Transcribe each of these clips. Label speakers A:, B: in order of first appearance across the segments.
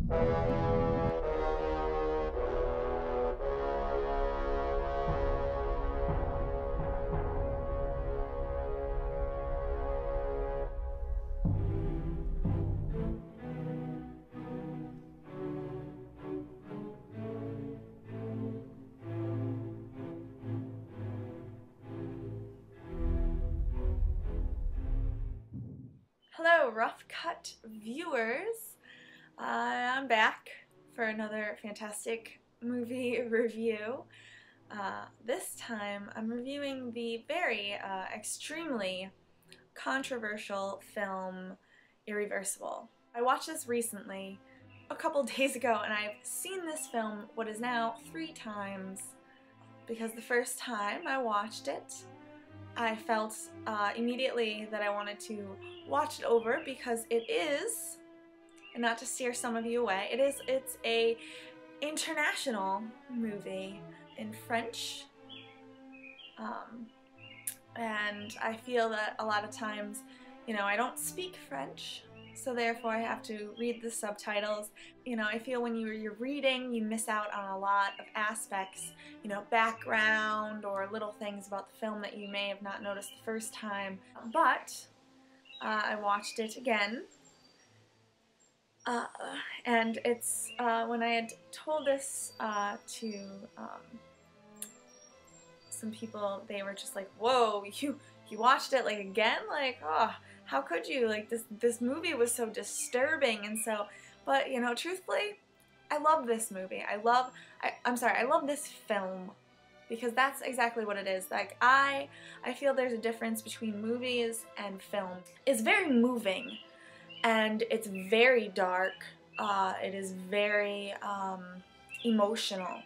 A: Hello, Rough Cut viewers. I'm back for another fantastic movie review. This time I'm reviewing the very extremely controversial film Irreversible. I watched this recently, a couple days ago, and I've seen this film what is now 3 times because the first time I watched it I felt immediately that I wanted to watch it over because it is, and not to steer some of you away, it's a international movie in French, and I feel that a lot of times, I don't speak French, so therefore I have to read the subtitles. I feel when you're reading, you miss out on a lot of aspects, background or little things about the film that you may have not noticed the first time. But I watched it again, and it's when I had told this to some people, they were just like, "Whoa, you watched it like again? Like, oh, how could you? Like this movie was so disturbing." And so, but truthfully, I love this movie. I love this film because that's exactly what it is. Like I feel there's a difference between movies and film. It's very moving and it's very dark. It is very emotional.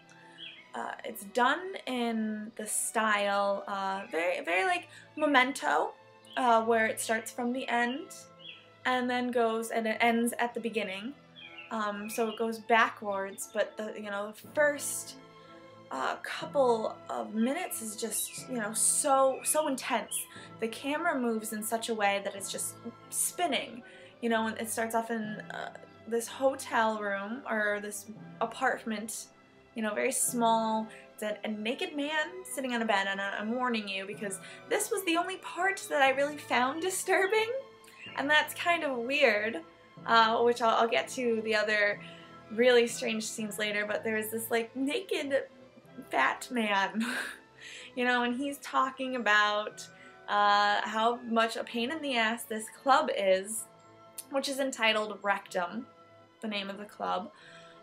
A: It's done in the style very like Memento, where it starts from the end and then goes and it ends at the beginning. So it goes backwards, but the first couple of minutes is just so intense. The camera moves in such a way that it's just spinning. And it starts off in this hotel room or this apartment. Very small. It's a naked man sitting on a bed, and I'm warning you because this was the only part that I really found disturbing, and that's kind of weird, which I'll get to the other really strange scenes later, but there's this like naked fat man, and he's talking about how much a pain in the ass this club is, which is entitled Rectum, the name of the club.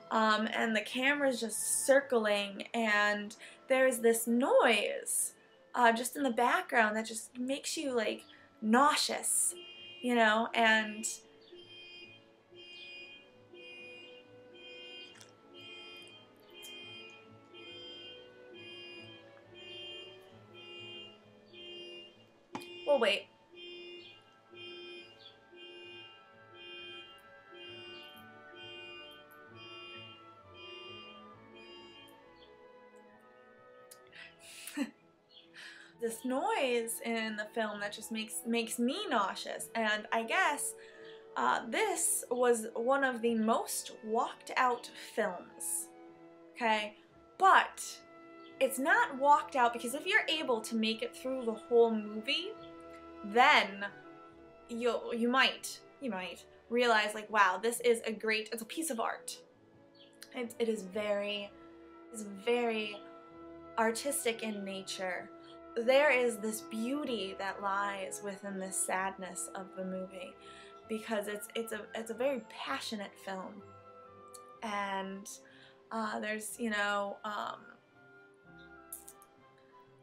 A: And the camera's just circling, and there's this noise just in the background that just makes you like nauseous, and well, wait. This noise in the film that just makes me nauseous, and I guess this was one of the most walked out films, okay? But it's not walked out because if you're able to make it through the whole movie, then you might realize like, wow, this is it's a piece of art. It is very artistic in nature. There is this beauty that lies within this sadness of the movie because it's a very passionate film, and there's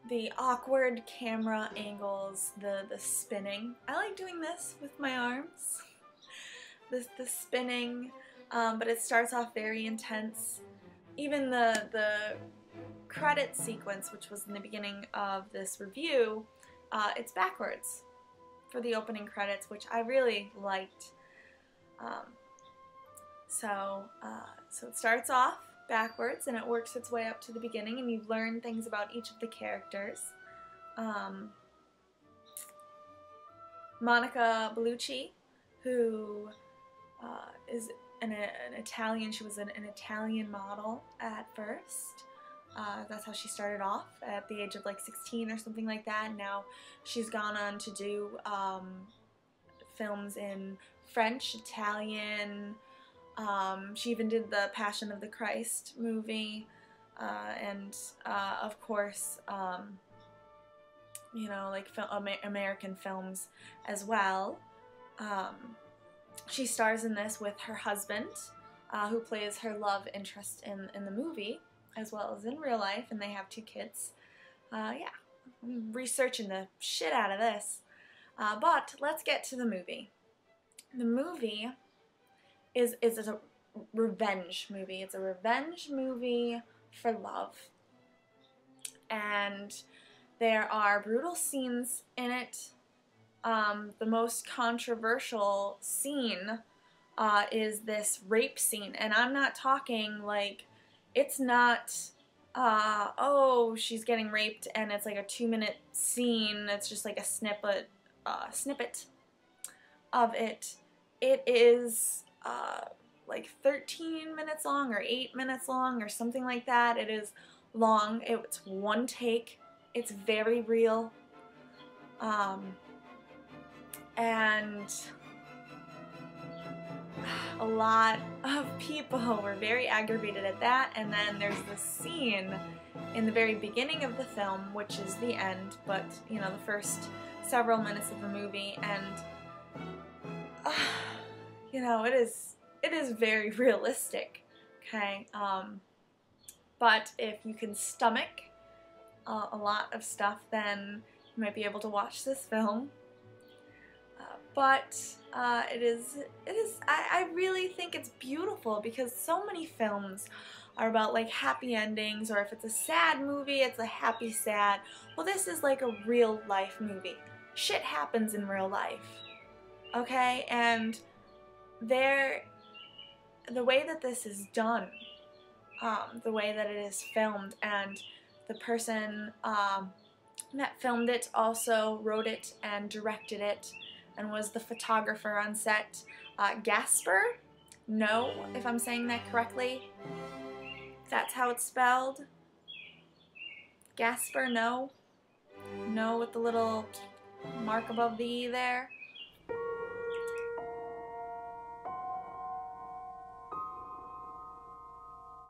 A: the awkward camera angles, the spinning. I like doing this with my arms. The spinning, but it starts off very intense. Even the credit sequence, which was in the beginning of this review, it's backwards for the opening credits, which I really liked. So it starts off backwards and it works its way up to the beginning, and you learn things about each of the characters. Monica Bellucci, who an Italian. She was an Italian model at first. That's how she started off at the age of like 16 or something like that. Now she's gone on to do films in French, Italian. She even did the Passion of the Christ movie, and of course, you know, like American films as well. She stars in this with her husband, who plays her love interest in the movie, as well as in real life, and they have 2 kids. Yeah, I'm researching the shit out of this. But let's get to the movie. The movie is a revenge movie. It's a revenge movie for love. And there are brutal scenes in it. The most controversial scene is this rape scene. And I'm not talking like, it's not, oh, she's getting raped and it's like a 2-minute scene. It's just like a snippet of it. It is like 13 minutes long or 8 minutes long or something like that. It is long. It's one take. It's very real. And a lot of people were very aggravated at that. And then there's this scene in the very beginning of the film, which is the end, but you know, the first several minutes of the movie, and you know, it is very realistic, okay? But if you can stomach a lot of stuff, then you might be able to watch this film. But I really think it's beautiful, because so many films are about like happy endings, or if it's a sad movie, it's a happy sad. Well, this is like a real life movie. Shit happens in real life, okay? And the way that this is done, the way that it is filmed, and the person that filmed it also wrote it and directed it and was the photographer on set. Gasper? No, if I'm saying that correctly. That's how it's spelled. Gasper, no. No with the little mark above the E there.